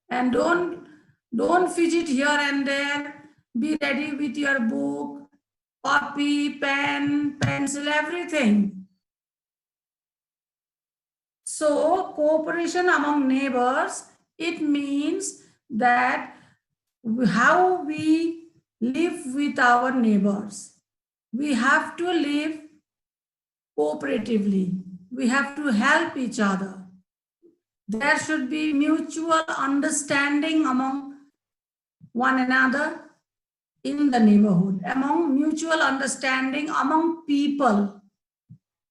And don't fidget here and there. Be ready with your book, copy, pen, pencil, everything. So cooperation among neighbors, it means that how we live with our neighbors. We have to live cooperatively. We have to help each other. There should be mutual understanding among one another in the neighborhood, among mutual understanding among people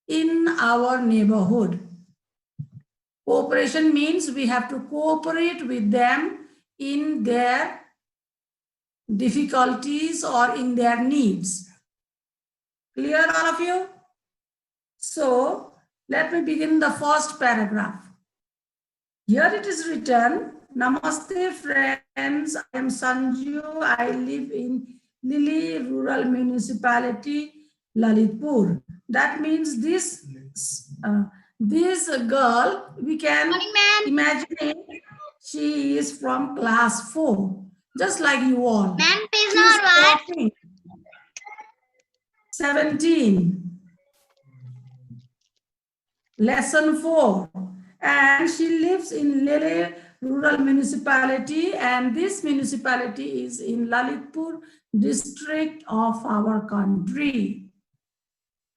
in our neighborhood. Cooperation means we have to cooperate with them in their difficulties or in their needs. Clear, all of you? So let me begin the first paragraph. Here it is written, Namaste friends, I am Sanju. I live in Lili Rural Municipality, Lalitpur. That means this girl, we can imagine she is from class 4, just like you all. Ma'am, please She is not what? talking. 17. Lesson 4. And she lives in Lele Rural Municipality, and this municipality is in Lalitpur district of our country.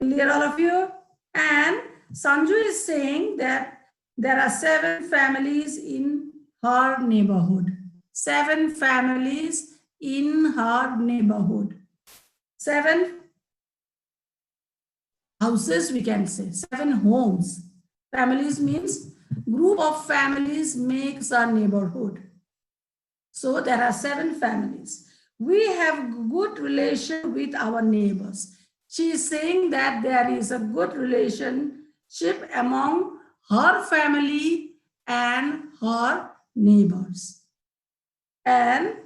Clear, all of you? And Sanju is saying that there are 7 families in her neighborhood. 7 families in her neighborhood. 7 houses, we can say, 7 homes. Families means group of families makes a neighborhood. So there are 7 families. We have good relation with our neighbors. She is saying that there is a good relationship among her family and her neighbors. And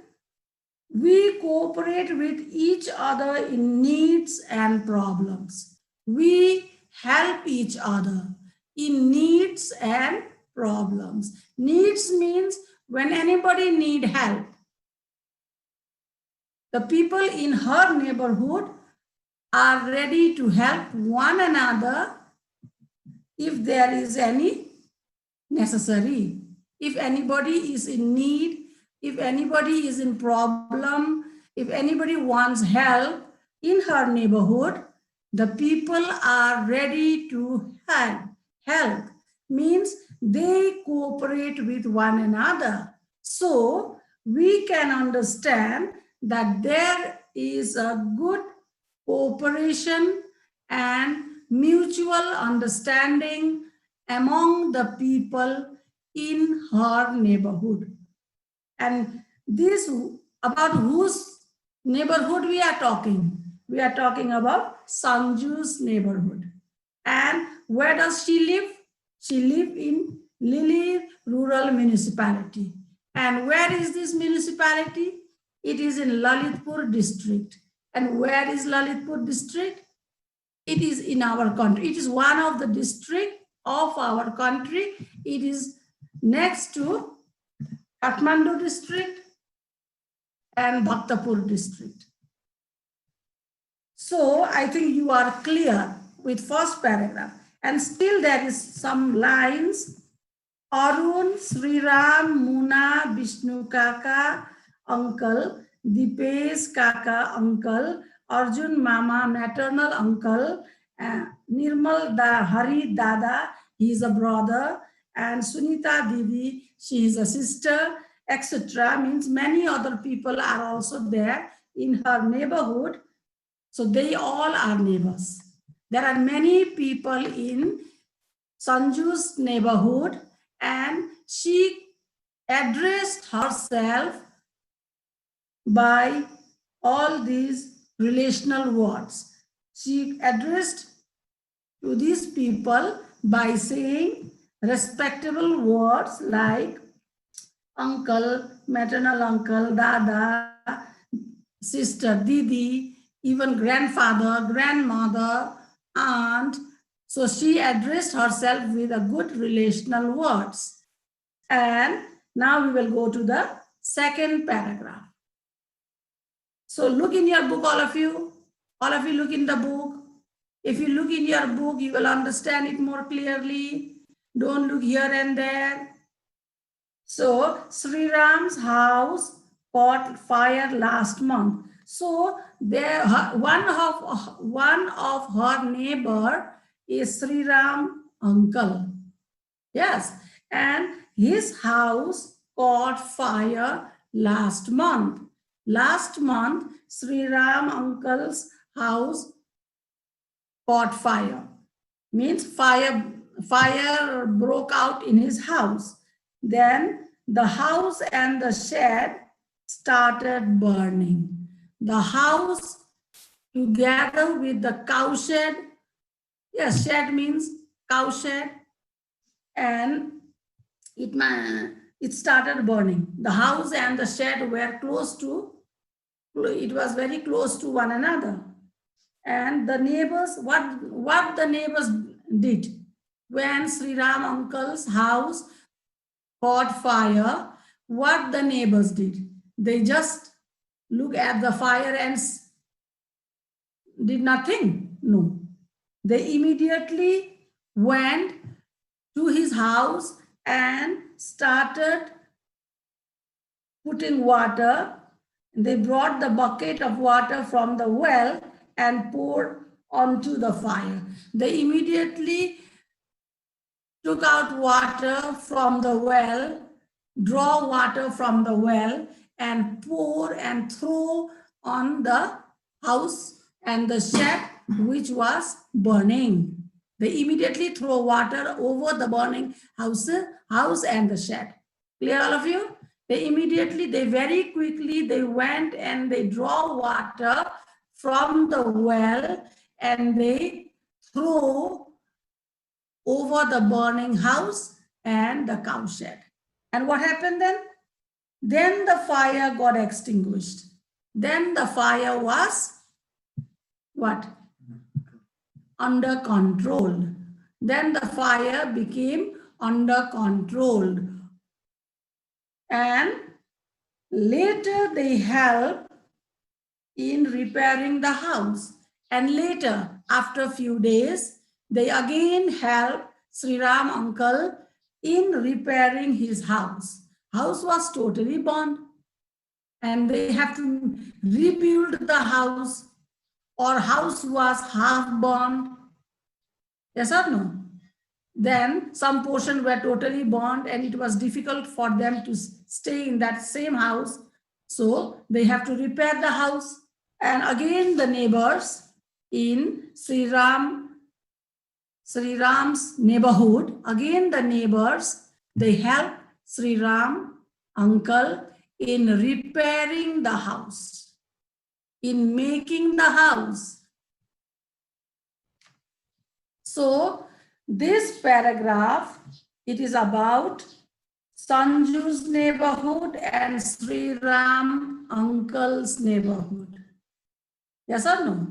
we cooperate with each other in needs and problems. We help each other in needs and problems. Needs means when anybody need help. The people in her neighborhood are ready to help one another if there is any necessary. If anybody is in need, if anybody is in problem, if anybody wants help in her neighborhood, the people are ready to help. Help means they cooperate with one another. So we can understand that there is a good cooperation and mutual understanding among the people in her neighborhood. And this, about whose neighborhood we are talking? We are talking about Sanju's neighborhood. And where does she live? She lives in Lili Rural Municipality. And where is this municipality? It is in Lalitpur district. And where is Lalitpur district? It is in our country. It is one of the districts of our country. It is next to Kathmandu district and Bhaktapur district. So I think you are clear with first paragraph. And still there is some lines. Arun, Sriram, Muna, Vishnu Kaka, uncle, Dipesh Kaka, uncle, Arjun Mama, maternal uncle, Nirmal Hari Dada, he is a brother, and Sunita Didi, she is a sister, etc. Means many other people are also there in her neighborhood. So they all are neighbors. There are many people in Sanju's neighborhood, and she addressed herself by all these relational words. She addressed to these people by saying respectable words like uncle, maternal uncle, dada, sister, didi, even grandfather, grandmother, aunt. So she addressed herself with a good relational words. And Now we will go to the second paragraph. So look in your book, all of you. All of you look in the book. If you look in your book, you will understand it more clearly. Don't look here and there. So Sri Ram's house caught fire last month. So there, one of her neighbor is Sri Ram uncle. Yes, and his house caught fire last month. Last month, Sri Ram uncle's house caught fire. Means fire broke out in his house. Then the house and the shed started burning. The house together with the cow shed. Yes, shed means cow shed. And it started burning. The house and the shed were close to, it was very close to one another. And the neighbors, what the neighbors did when Sri Ram uncle's house caught fire, what the neighbors did, they just look at the fire and did nothing. No, they immediately went to his house and started putting water. They brought the bucket of water from the well and poured onto the fire. They immediately took out water from the well, draw water from the well, and pour and throw on the house and the shed which was burning. They immediately throw water over the burning house and the shed. Clear, all of you? They very quickly, they went and they draw water from the well and they throw over the burning house and the cow shed. And what happened then? Then the fire got extinguished. Then the fire was what? Under control. Then the fire became under control. And later they helped in repairing the house. And later, after a few days, they again helped Sri Ram uncle in repairing his house. House was totally burned. And they have to rebuild the house, or house was half burned. Yes or no? Then some portion were totally burned and it was difficult for them to stay in that same house. So they have to repair the house. And again the neighbors in Sri Ram's neighborhood, again the neighbors, they help Sri Ram uncle in repairing the house, in making the house. So this paragraph, it is about Sanju's neighborhood and Sri Ram uncle's neighborhood. Yes or no?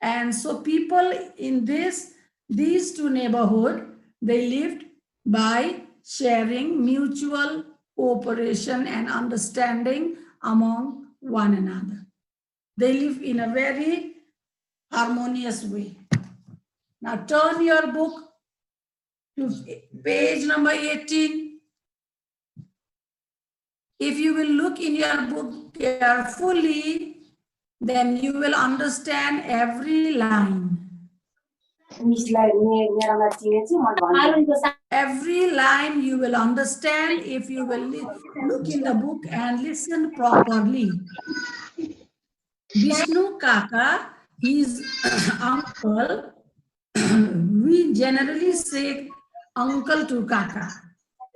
And so people in these two neighborhoods, they lived by sharing mutual cooperation and understanding among one another. They live in a very harmonious way. Now turn your book to page number 18. If you will look in your book carefully, then you will understand every line. Every line you will understand if you will look in the book and listen properly. Vishnu Kaka, his uncle, we generally say uncle to Kaka.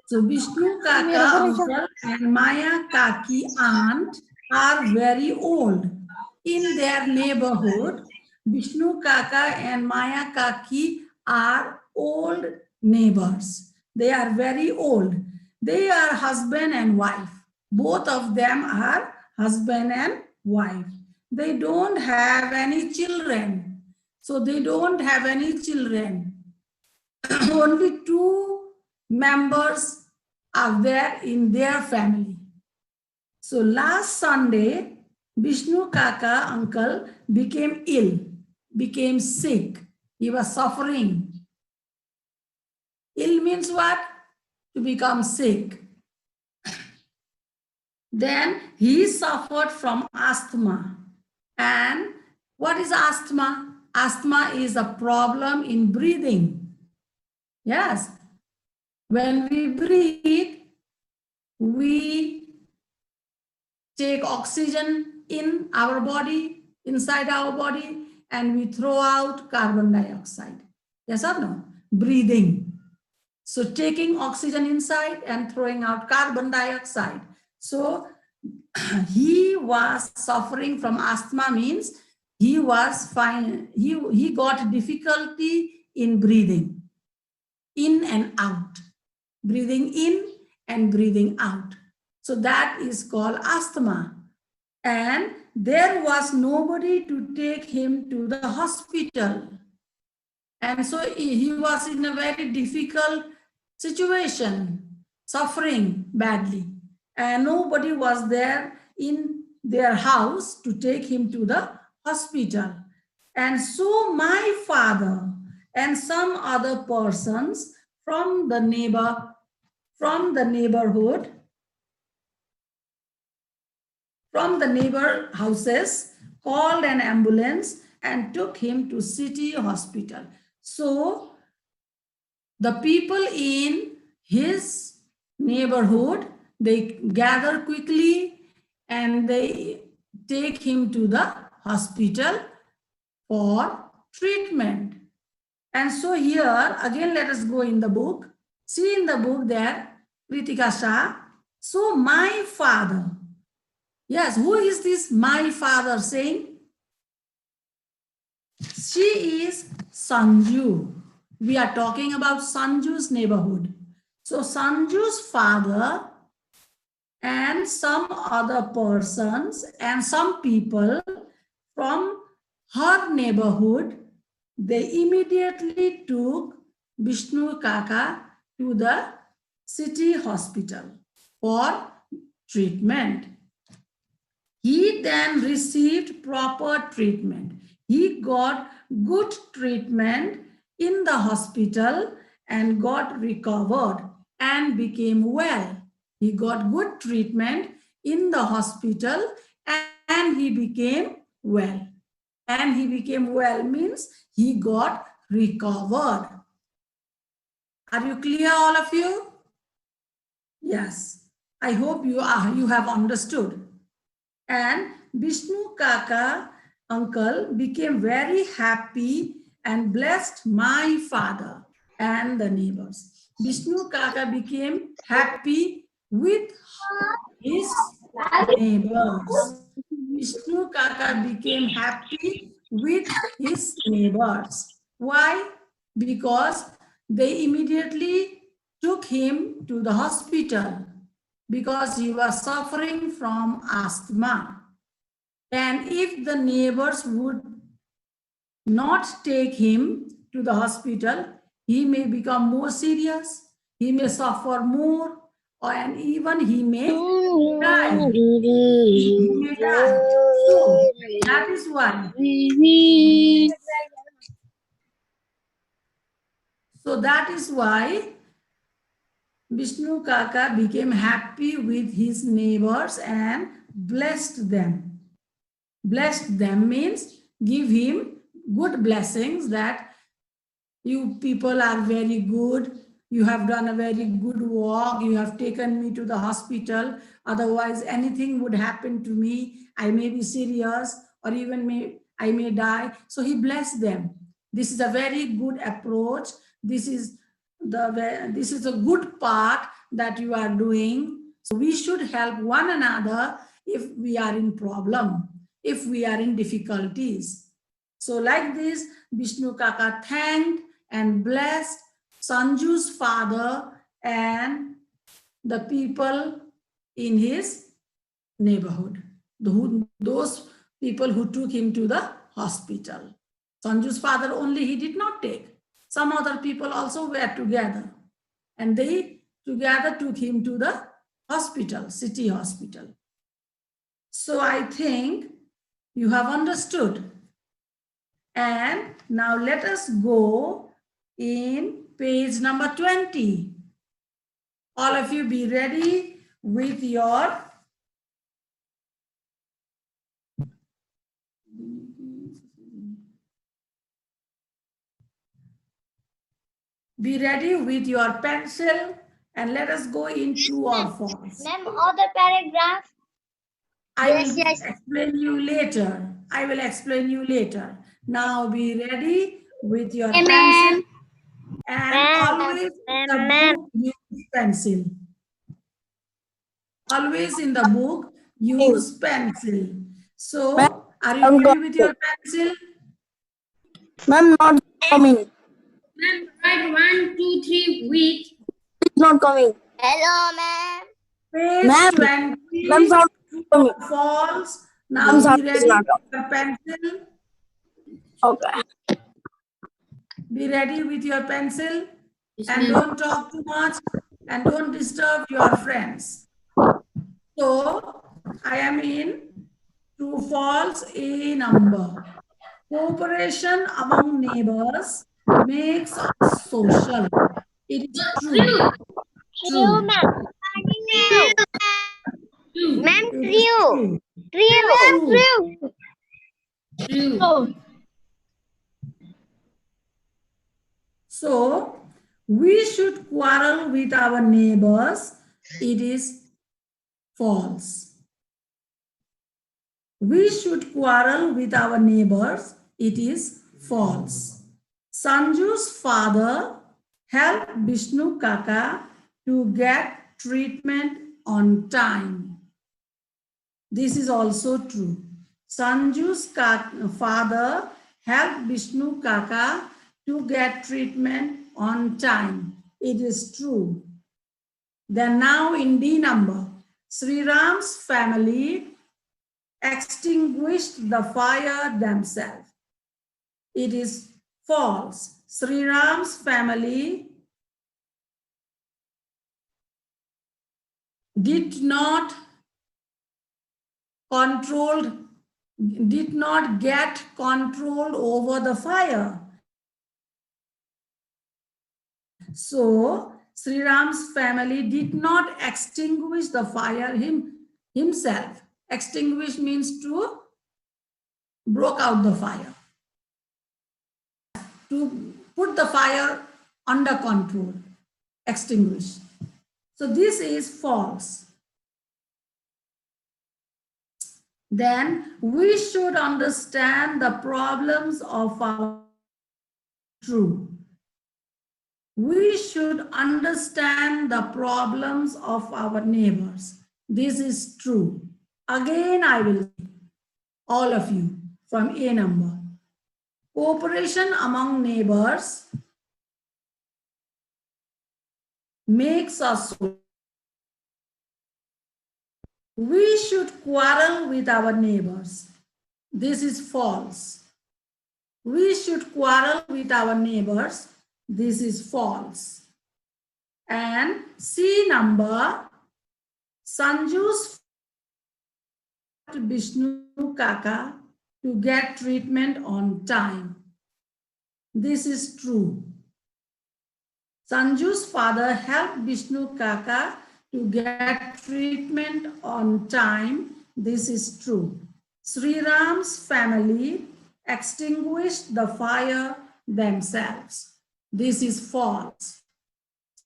So Vishnu Kaka uncle and Maya Kaki aunt are very old. In their neighborhood, Vishnu Kaka and Maya Kaki are old neighbors. They are very old. They are husband and wife. Both of them are husband and wife. They don't have any children. So they don't have any children. Only two members are there in their family. So last Sunday, Vishnu Kaka uncle became ill, became sick. He was suffering. Ill means what? To become sick. Then he suffered from asthma. And what is asthma? Asthma is a problem in breathing. Yes. When we breathe, we take oxygen in our body, inside our body, and we throw out carbon dioxide. Yes or no? Breathing. So taking oxygen inside and throwing out carbon dioxide. So he was suffering from asthma, means he was fine. He got difficulty in breathing, in and out, breathing in and breathing out. So that is called asthma. And there was nobody to take him to the hospital. And so he was in a very difficult situation, suffering badly. And nobody was there in their house to take him to the hospital. And so my father and some other persons from the neighborhood from the neighbor houses called an ambulance and took him to city hospital. So the people in his neighborhood, they gather quickly and they take him to the hospital for treatment. And so here, again, let us go in the book. See in the book there, Kritika Shah. So my father, yes, who is this my father saying? She is Sanju. We are talking about Sanju's neighborhood. So Sanju's father and some other persons and some people from her neighborhood, they immediately took Vishnu Kaka to the city hospital for treatment. He then received proper treatment. He got good treatment in the hospital and got recovered and became well. He got good treatment in the hospital and he became well. And he became well means he got recovered. Are you clear, all of you? Yes. I hope you have understood. And Vishnu Kaka uncle became very happy and blessed my father and the neighbors. Vishnu Kaka became happy with his neighbors. Vishnu Kaka became happy with his neighbors. Why? Because they immediately took him to the hospital because he was suffering from asthma. And if the neighbors would not take him to the hospital, he may become more serious, he may suffer more, and even he may die. He may die. So that is why. So that is why Vishnu Kaka became happy with his neighbors and blessed them. Blessed them means give him good blessings that you people are very good. You have done a very good work. You have taken me to the hospital. Otherwise, anything would happen to me. I may be serious or even I may die. So he blessed them. This is a very good approach. This is a good part that you are doing. So we should help one another if we are in problem, if we are in difficulties. So like this, Vishnu Kaka thanked and blessed Sanju's father and the people in his neighborhood, those people who took him to the hospital. Sanju's father only he did not take. Some other people also were together and they together took him to the hospital, city hospital. So I think you have understood. And now let us go in page number 20. All of you be ready with your pencil and let us go in true or false. Ma'am, other paragraph. I will explain you later. I will explain you later. Now be ready with your pencil and always in the book use pencil. Always in the book use pencil. So are you ready with your pencil? Ma'am, not coming. Ma'am, write 1, 2, 3 with. It's not coming. Hello, ma'am. Page 20. Ma'am, sound coming. False. Now be ready with your pencil. Okay. Be ready with your pencil and don't talk too much and don't disturb your friends. So I am in true false A number. Cooperation among neighbors makes us social. It is true. True, ma'am. Ma'am, true. True. So we should quarrel with our neighbors. It is false. We should quarrel with our neighbors. It is false. Sanju's father helped Vishnu Kaka to get treatment on time. This is also true. Sanju's father helped Vishnu Kaka to get treatment on time. It is true. Then now in D number, Sri Ram's family extinguished the fire themselves. It is false. Sri Ram's family did not get control over the fire. So Sri Ram's family did not extinguish the fire himself. Extinguish means to broke out the fire, to put the fire under control, extinguish. So this is false. Then we should understand the problems of our true. We should understand the problems of our neighbors. This is true. Again, I will say, all of you from A number. Cooperation among neighbors makes us. We should quarrel with our neighbors. This is false. We should quarrel with our neighbors. This is false. And C number, Sanju's Vishnu Kaka to get treatment on time. This is true. Sanju's father helped Vishnu Kaka to get treatment on time. This is true. Sri Ram's family extinguished the fire themselves. This is false.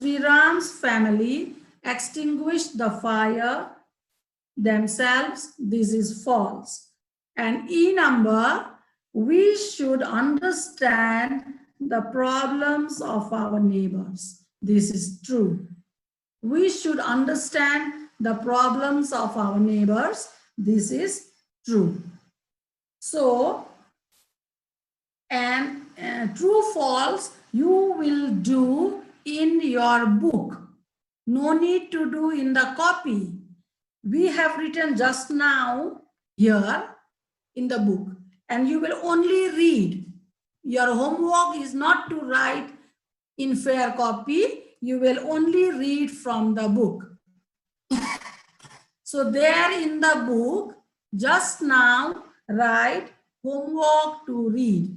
Sri Ram's family extinguished the fire themselves. This is false. And E number, we should understand the problems of our neighbors. This is true. We should understand the problems of our neighbors. This is true. So, and true, false, you will do in your book. No need to do in the copy. We have written just now here in the book, and you will only read. Your homework is not to write in fair copy. you will only read from the book. So there in the book, just now write homework to read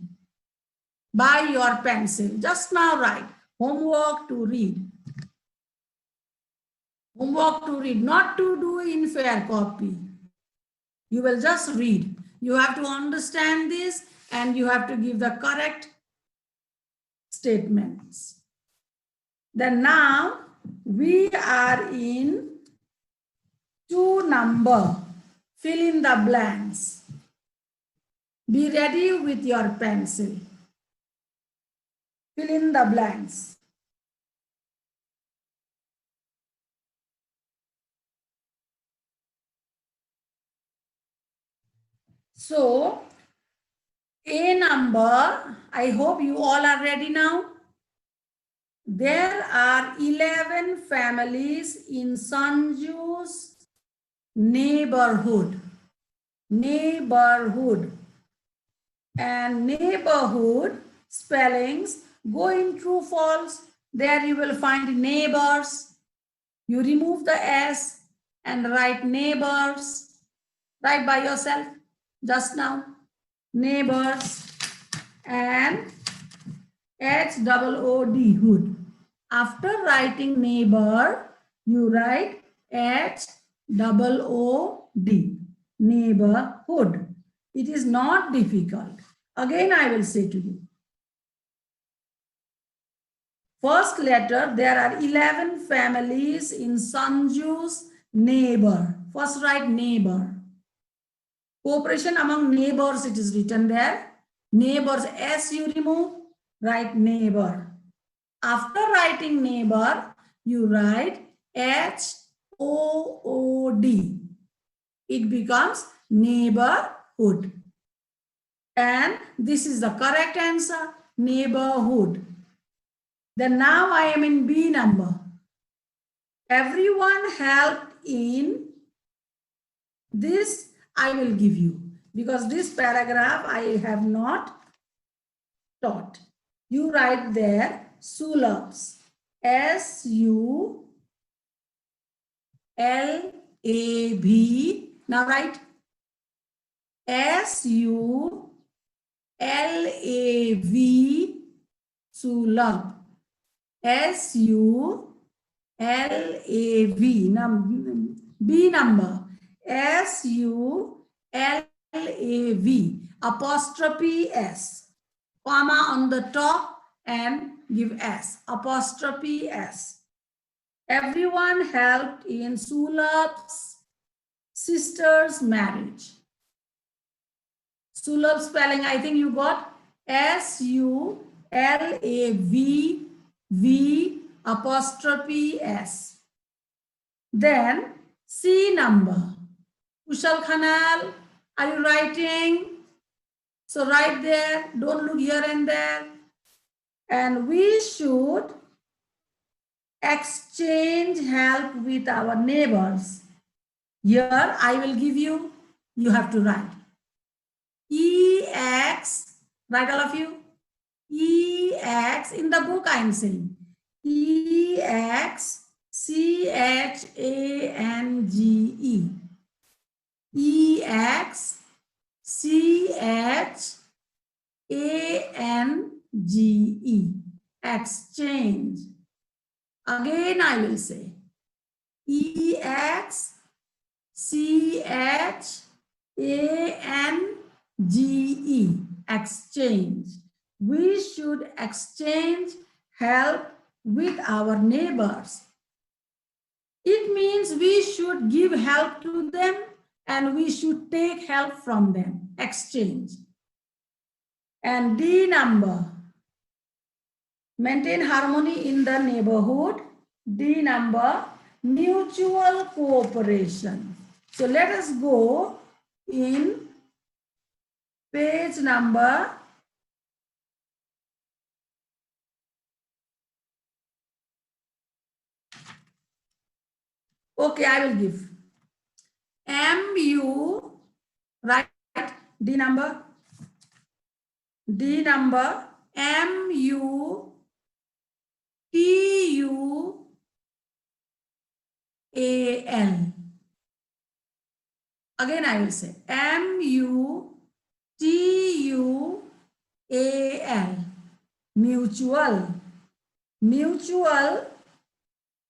by your pencil. Just now write homework to read. Homework to read, not to do in fair copy. You will just read. You have to understand this and you have to give the correct statements. Then now we are in 2 number. Fill in the blanks. Be ready with your pencil. Fill in the blanks. So, A number, I hope you all are ready now. There are 11 families in Sanju's neighborhood. Neighborhood. And neighborhood spellings go in true false. There you will find neighbors. You remove the S and write neighbors. Write by yourself just now. Neighbors and HOOD, hood. After writing neighbor, you write HOOD, neighborhood. It is not difficult. Again, I will say to you. First letter, there are 11 families in Sanju's neighbor. First write neighbor. Cooperation among neighbors, it is written there. Neighbors, S you remove, write neighbor. After writing neighbor, you write HOOD. It becomes neighborhood. And this is the correct answer, neighborhood. Then now I am in B number. Everyone helped in this. I will give you, because this paragraph I have not taught. You write there Sulabs, SULAB. Now write SULAV, Sulab. SULAV. Now B number. SULAV, apostrophe S, comma on the top and give S, apostrophe S. Everyone helped in Sulab's sister's marriage. Sulab spelling, I think you got SULAV, apostrophe S. Then C number. Kushal Khanal, are you writing? So write there, don't look here and there. And we should exchange help with our neighbors. Here I will give you, you have to write. EX, write all of you. EX, in the book I am saying. EXCHANGE. EXCHANGE, exchange. Again I will say EXCHANGE, exchange. We should exchange help with our neighbors. It means we should give help to them and we should take help from them, exchange. And D number, maintain harmony in the neighborhood. D number, mutual cooperation. So let us go in page number 1. Okay, I will give. MU, right? D number. D number, MU M-U-T-U-A-L. Again, I will say M-U-T-U-A-L. Mutual. Mutual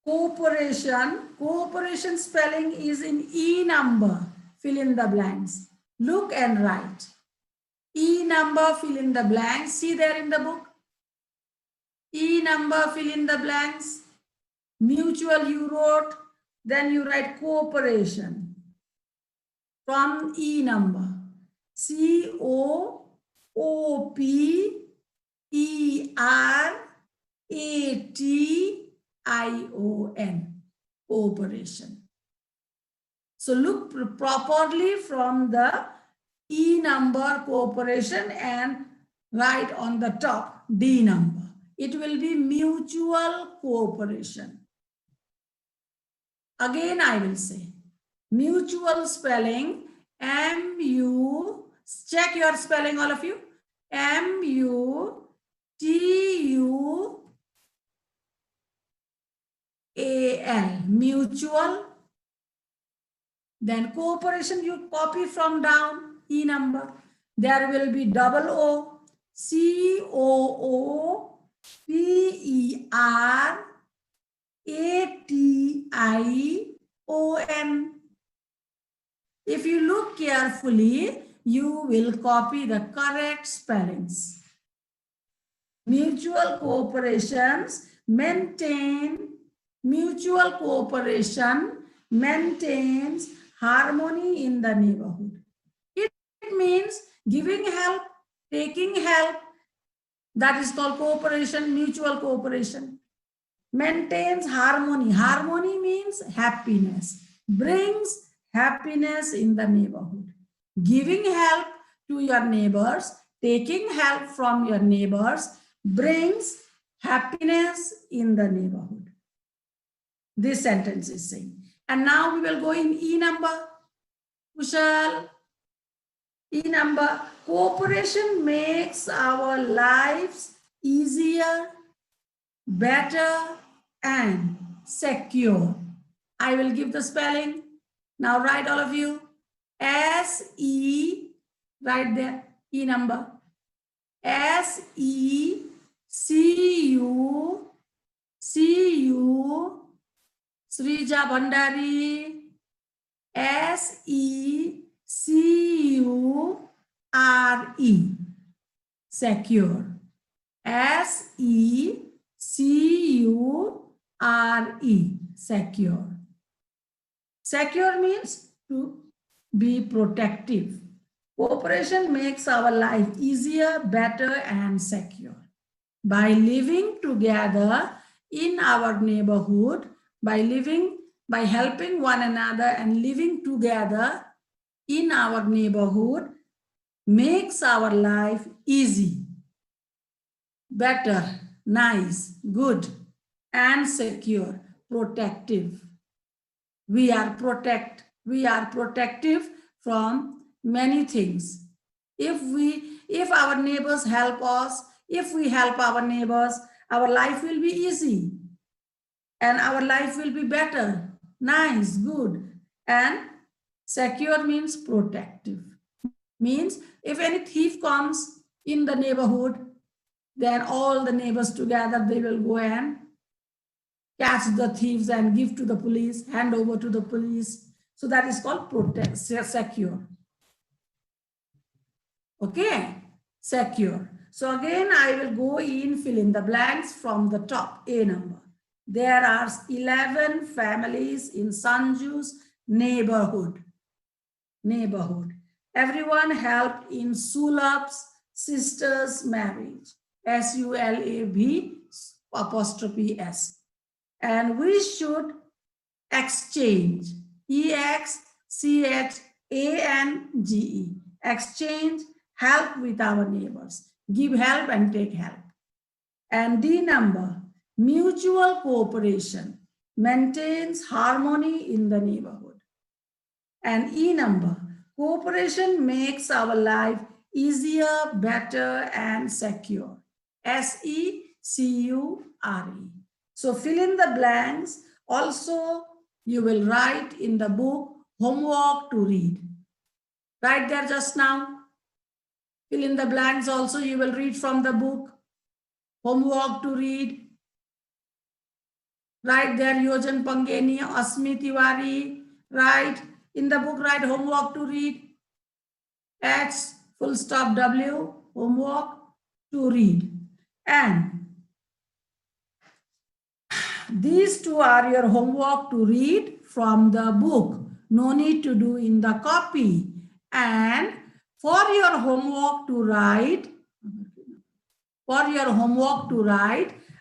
cooperation. Cooperation spelling is in E number. Fill in the blanks. Look and write. E number, fill in the blanks. See there in the book. E number, fill in the blanks. Mutual you wrote. Then you write cooperation. From E number. C-O-O-P-E-R-A-T-I-O-N. Cooperation. So look properly from the E number cooperation and write on the top D number. It will be mutual cooperation. Again, I will say mutual spelling M-U, check your spelling all of you, M-U-T-U-A-L, mutual. Then cooperation you copy from down, E number. There will be double O, C-O-O-P-E-R-A-T-I-O-N. If you look carefully, you will copy the correct spellings. Mutual cooperations mutual cooperation maintains harmony in the neighborhood. It means giving help, taking help. That is called cooperation, mutual cooperation. Maintains harmony. Harmony means happiness. Brings happiness in the neighborhood. Giving help to your neighbors, taking help from your neighbors brings happiness in the neighborhood. This sentence is saying. And now we will go in E number. Kushal. E number. Cooperation makes our lives easier, better, and secure. I will give the spelling. Now write all of you. S-E, right there, E number. S-E-C-U, Srija Bhandari, S-E-C-U-R-E, secure. S-E-C-U-R-E, secure. Secure means to be protective. Cooperation makes our life easier, better, and secure. By living together in our neighborhood, by helping one another and living together in our neighborhood makes our life easy, better, nice, good, and secure, protective. We are protective from many things. If our neighbors help us, if we help our neighbors, our life will be easy and our life will be better, nice, good, and secure means protective. Means if any thief comes in the neighborhood, then all the neighbors together, they will go and catch the thieves and give to the police, hand over to the police. So that is called protect, secure. Okay, secure. So again, I will go in, fill in the blanks from the top, A number. There are 11 families in Sanju's neighborhood. Everyone helped in Sulab's sister's marriage. S-U-L-A-B'(S). And we should exchange. E-X-C-H-A-N-G-E. Exchange, help with our neighbors. Give help and take help. And D number, mutual cooperation maintains harmony in the neighborhood. And E number, cooperation makes our life easier, better, and secure. S-E-C-U-R-E. So fill in the blanks. Also, you will write in the book homework to read. Right there just now. Fill in the blanks also, you will read from the book. Homework to read. Right there, Yojan Pangeni, Asmi Tiwari. Right in the book, write homework to read. H full stop W, homework to read. And these two are your homework to read from the book. No need to do in the copy. And for your homework to write,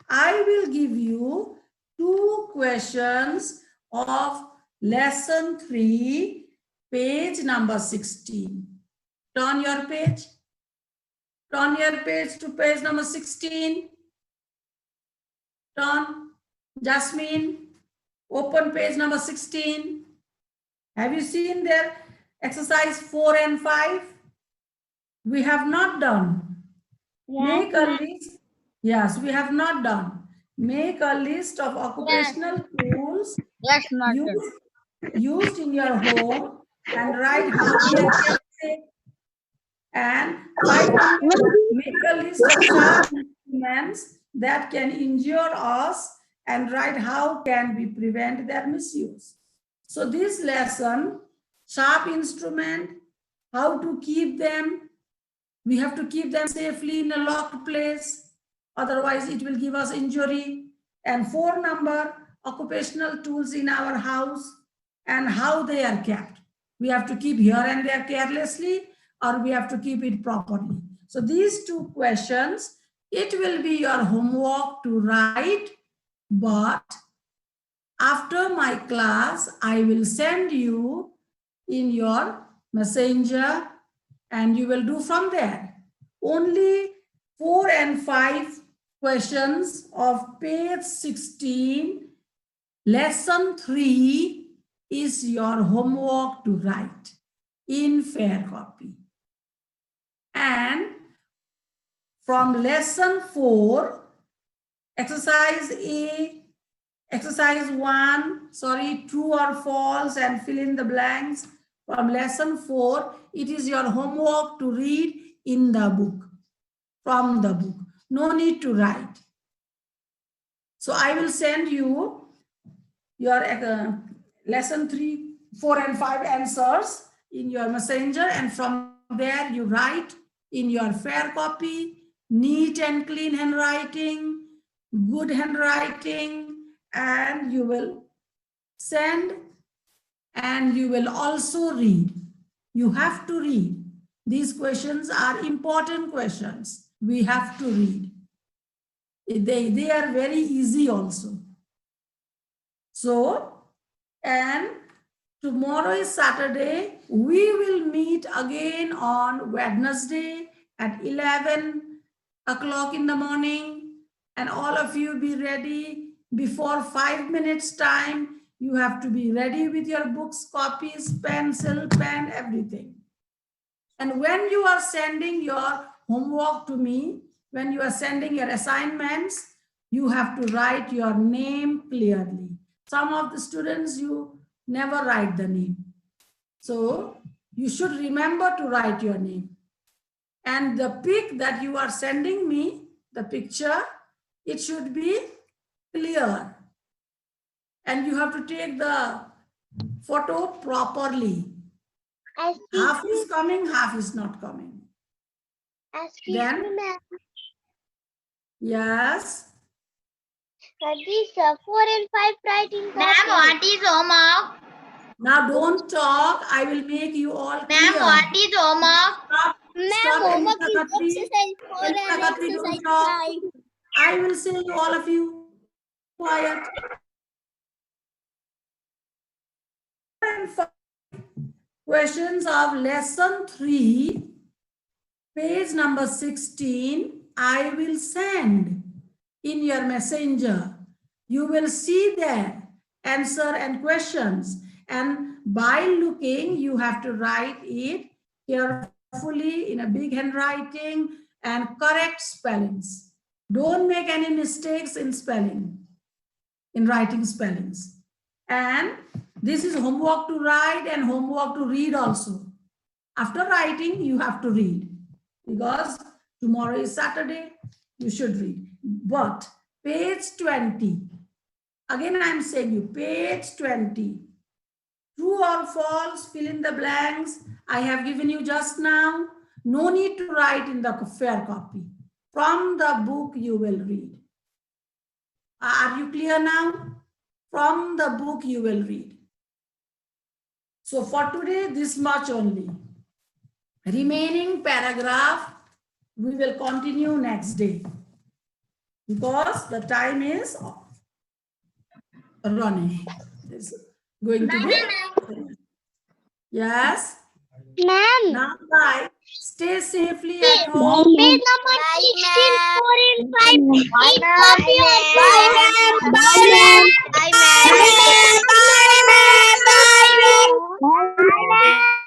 I will give you 2 questions of lesson 3, page number 16. Turn your page. Turn your page to page number 16. Turn. Jasmine, open page number 16. Have you seen there exercise 4 and 5? We have not done. Make a list. Yes, we have not done. Make a list of occupational tools used in your home and write how they are kept. And 5 number, make a list of sharp instruments that can injure us and write how can we prevent their misuse. So this lesson, sharp instrument, how to keep them. We have to keep them safely in a locked place. Otherwise, it will give us injury. And 4 number, occupational tools in our house and how they are kept. We have to keep here and there carelessly, or we have to keep it properly. So these 2 questions, it will be your homework to write, but after my class, I will send you in your messenger and you will do from there. Only 4 and 5 questions of page 16, lesson 3 is your homework to write in fair copy. And from lesson 4, exercise A, exercise 1, true or false, and fill in the blanks. From lesson 4, it is your homework to read in the book, from the book. No need to write. So I will send you your lesson 3, 4, and 5 answers in your messenger, and from there you write in your fair copy, neat and clean handwriting, good handwriting, and you will send, and you will also read. You have to read. These questions are important questions. We have to read. They are very easy also. So, and tomorrow is Saturday. We will meet again on Wednesday at 11 o'clock in the morning. And all of you be ready before 5 minutes time. You have to be ready with your books, copies, pencil, pen, everything. And when you are sending your homework to me, when you are sending your assignments, you have to write your name clearly. Some of the students, you never write the name. So you should remember to write your name. And the pic that you are sending me, the picture, it should be clear. And you have to take the photo properly. Half is coming, half is not coming. Then, yes. These 4 and 5 writing. Ma'am, what is homework? Now don't talk. I will make you all clear. Ma'am, what is homework? Stop homework is Elsa exercise 4 and Katri, exercise don't talk. 5. I will say you all of you quiet. Questions of lesson 3, page number 16, I will send in your messenger. You will see there answer and questions. And by looking, you have to write it carefully in a big handwriting and correct spellings. Don't make any mistakes in spelling. in writing spellings. And this is homework to write and homework to read also. After writing, you have to read because tomorrow is Saturday, you should read. But page 20, again I am saying you, page 20, true or false, fill in the blanks. I have given you just now. No need to write in the fair copy. From the book you will read. Are you clear now? From the book you will read. So for today, this much only. Remaining paragraph, we will continue next day because the time is running. It's going to be. Yes. Ma'am. Now bye. Stay safely at home. Page number 16, 4 and 5. Each copy of Bye, ma'am. Bye, ma'am. Bye, ma'am. Bye, ma'am. Bye, ma'am. Bye, ma'am.